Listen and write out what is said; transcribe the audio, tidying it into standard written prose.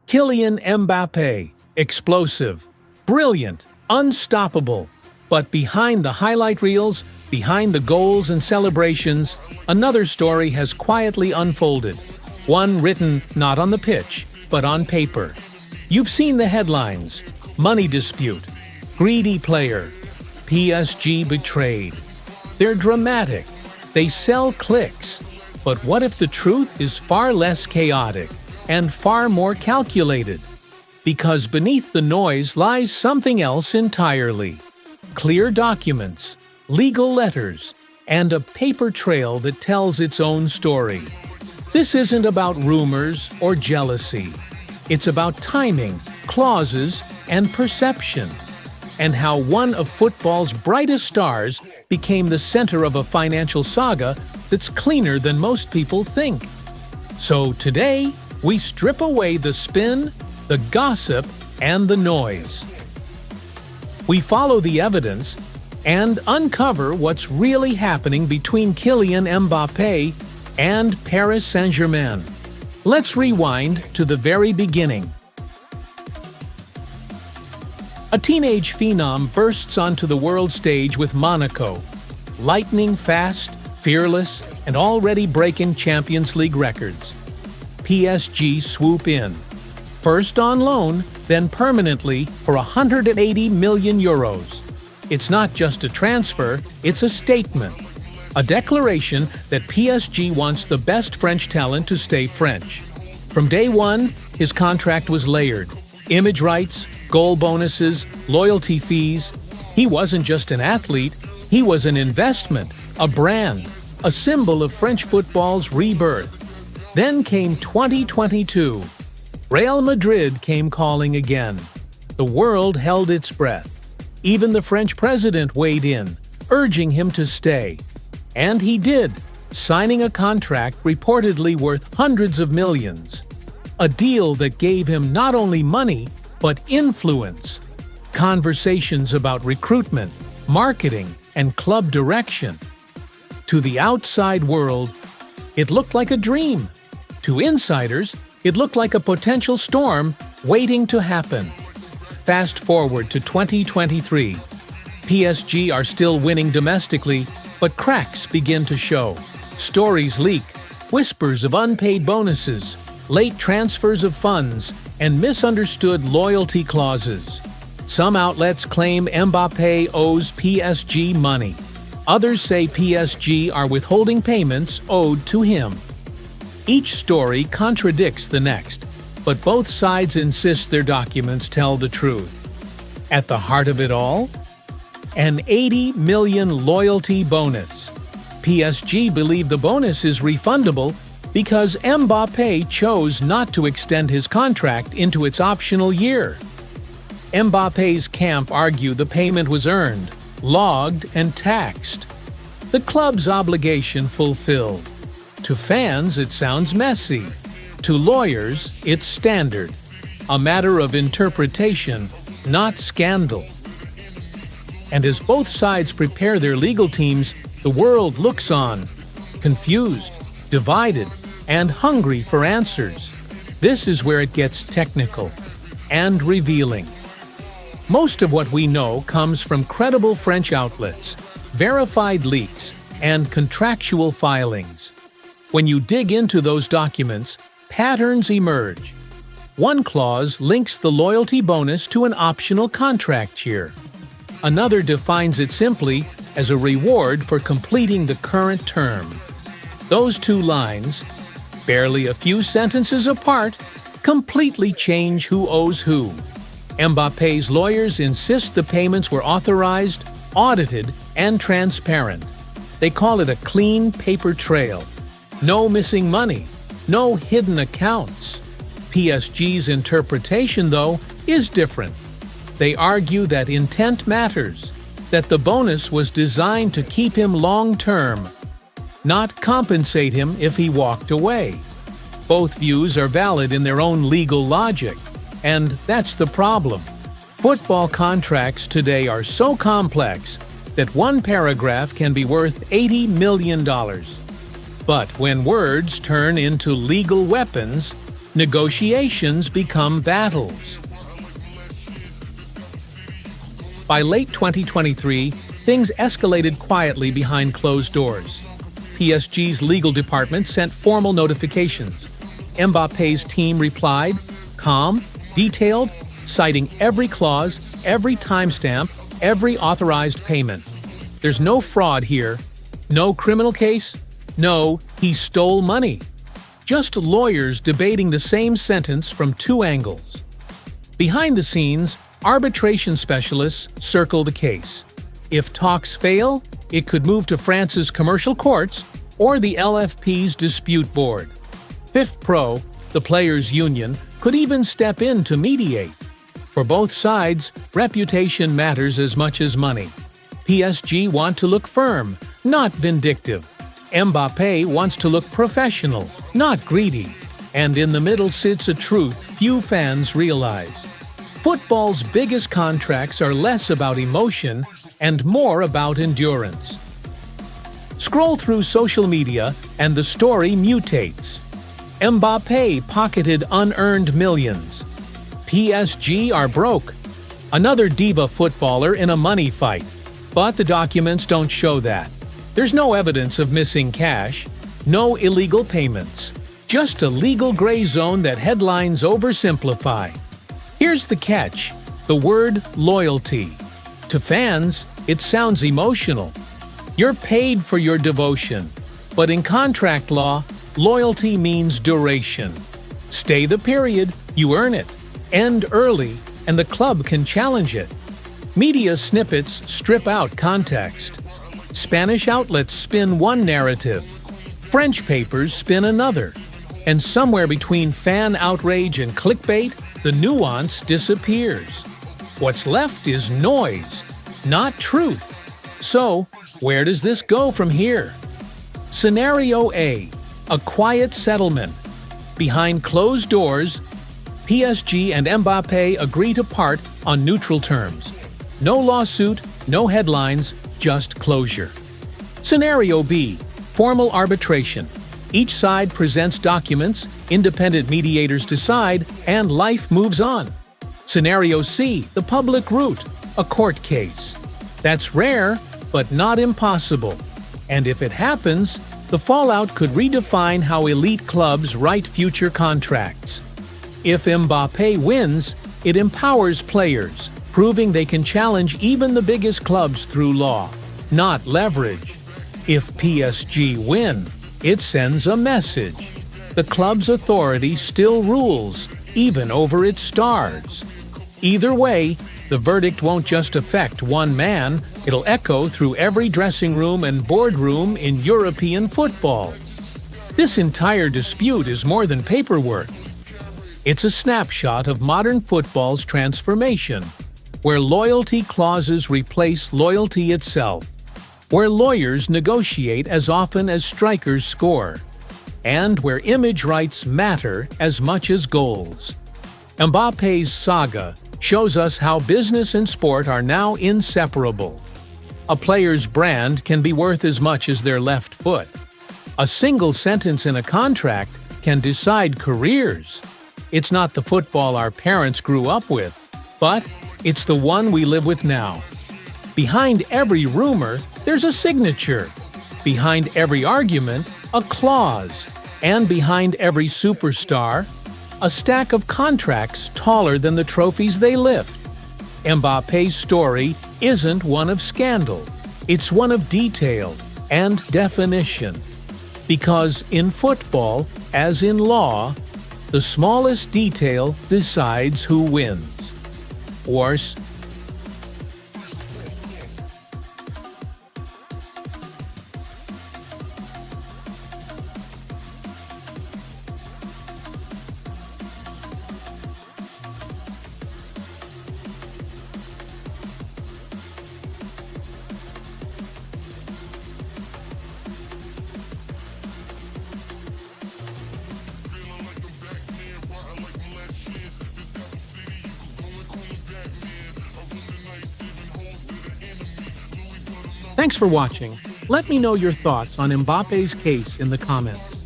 Kylian Mbappé, explosive, brilliant, unstoppable. But behind the highlight reels, behind the goals and celebrations, another story has quietly unfolded. One written not on the pitch, but on paper. You've seen the headlines: money dispute, greedy player, PSG betrayed. They're dramatic. They sell clicks. But what if the truth is far less chaotic and far more calculated? Because beneath the noise lies something else entirely. Clear documents, legal letters, and a paper trail that tells its own story. This isn't about rumors or jealousy. It's about timing, clauses, and perception, and how one of football's brightest stars became the center of a financial saga that's cleaner than most people think. So today, we strip away the spin, the gossip, and the noise. We follow the evidence and uncover what's really happening between Kylian Mbappé and Paris Saint-Germain. Let's rewind to the very beginning. A teenage phenom bursts onto the world stage with Monaco, lightning fast, fearless, and already breaking Champions League records. PSG swoop in, first on loan, then permanently for 180 million euros. It's not just a transfer, it's a statement. A declaration that PSG wants the best French talent to stay French. From day one, his contract was layered. Image rights, goal bonuses, loyalty fees. He wasn't just an athlete, he was an investment, a brand, a symbol of French football's rebirth. Then came 2022. Real Madrid came calling again. The world held its breath. Even the French president weighed in, urging him to stay. And he did, signing a contract reportedly worth hundreds of millions. A deal that gave him not only money, but influence. Conversations about recruitment, marketing, and club direction. To the outside world, it looked like a dream. To insiders, it looked like a potential storm waiting to happen. Fast forward to 2023. PSG are still winning domestically, but cracks begin to show. Stories leak, whispers of unpaid bonuses, late transfers of funds, and misunderstood loyalty clauses. Some outlets claim Mbappé owes PSG money. Others say PSG are withholding payments owed to him. Each story contradicts the next, but both sides insist their documents tell the truth. At the heart of it all? An 80 million loyalty bonus. PSG believe the bonus is refundable because Mbappé chose not to extend his contract into its optional year. Mbappé's camp argue the payment was earned, logged, and taxed. The club's obligation fulfilled. To fans, it sounds messy. To lawyers, it's standard. A matter of interpretation, not scandal. And as both sides prepare their legal teams, the world looks on, confused, divided, and hungry for answers. This is where it gets technical and revealing. Most of what we know comes from credible French outlets, verified leaks, and contractual filings. When you dig into those documents, patterns emerge. One clause links the loyalty bonus to an optional contract year. Another defines it simply as a reward for completing the current term. Those two lines, barely a few sentences apart, completely change who owes who. Mbappé's lawyers insist the payments were authorized, audited, and transparent. They call it a clean paper trail. No missing money, no hidden accounts. PSG's interpretation, though, is different. They argue that intent matters, that the bonus was designed to keep him long-term, not compensate him if he walked away. Both views are valid in their own legal logic, and that's the problem. Football contracts today are so complex that one paragraph can be worth $80 million. But when words turn into legal weapons, negotiations become battles. By late 2023, things escalated quietly behind closed doors. PSG's legal department sent formal notifications. Mbappe's team replied, calm, detailed, citing every clause, every timestamp, every authorized payment. There's no fraud here, no criminal case, no, he stole money. Just lawyers debating the same sentence from two angles. Behind the scenes, arbitration specialists circle the case. If talks fail, it could move to France's commercial courts or the LFP's dispute board. FIFPro, the players' union, could even step in to mediate. For both sides, reputation matters as much as money. PSG want to look firm, not vindictive. Mbappé wants to look professional, not greedy. And in the middle sits a truth few fans realize. Football's biggest contracts are less about emotion and more about endurance. Scroll through social media and the story mutates. Mbappé pocketed unearned millions. PSG are broke. Another diva footballer in a money fight. But the documents don't show that. There's no evidence of missing cash, no illegal payments, just a legal gray zone that headlines oversimplify. Here's the catch: the word loyalty. To fans, it sounds emotional. You're paid for your devotion. But in contract law, loyalty means duration. Stay the period, you earn it. End early, and the club can challenge it. Media snippets strip out context. Spanish outlets spin one narrative. French papers spin another. And somewhere between fan outrage and clickbait, the nuance disappears. What's left is noise, not truth. So, where does this go from here? Scenario A: a quiet settlement. Behind closed doors, PSG and Mbappé agree to part on neutral terms. No lawsuit, no headlines, just closure. Scenario B: formal arbitration. Each side presents documents, independent mediators decide, and life moves on. Scenario C: the public route, a court case. That's rare, but not impossible. And if it happens, the fallout could redefine how elite clubs write future contracts. If Mbappé wins, it empowers players, proving they can challenge even the biggest clubs through law, not leverage. If PSG win, it sends a message. The club's authority still rules, even over its stars. Either way, the verdict won't just affect one man, it'll echo through every dressing room and boardroom in European football. This entire dispute is more than paperwork. It's a snapshot of modern football's transformation, where loyalty clauses replace loyalty itself, where lawyers negotiate as often as strikers score, and where image rights matter as much as goals. Mbappe's saga shows us how business and sport are now inseparable. A player's brand can be worth as much as their left foot. A single sentence in a contract can decide careers. It's not the football our parents grew up with, but it's the one we live with now. Behind every rumor, there's a signature. Behind every argument, a clause. And behind every superstar, a stack of contracts taller than the trophies they lift. Mbappe's story isn't one of scandal. It's one of detail and definition. Because in football, as in law, the smallest detail decides who wins. Worse, Thanks for watching. Let me know your thoughts on Mbappe's case in the comments.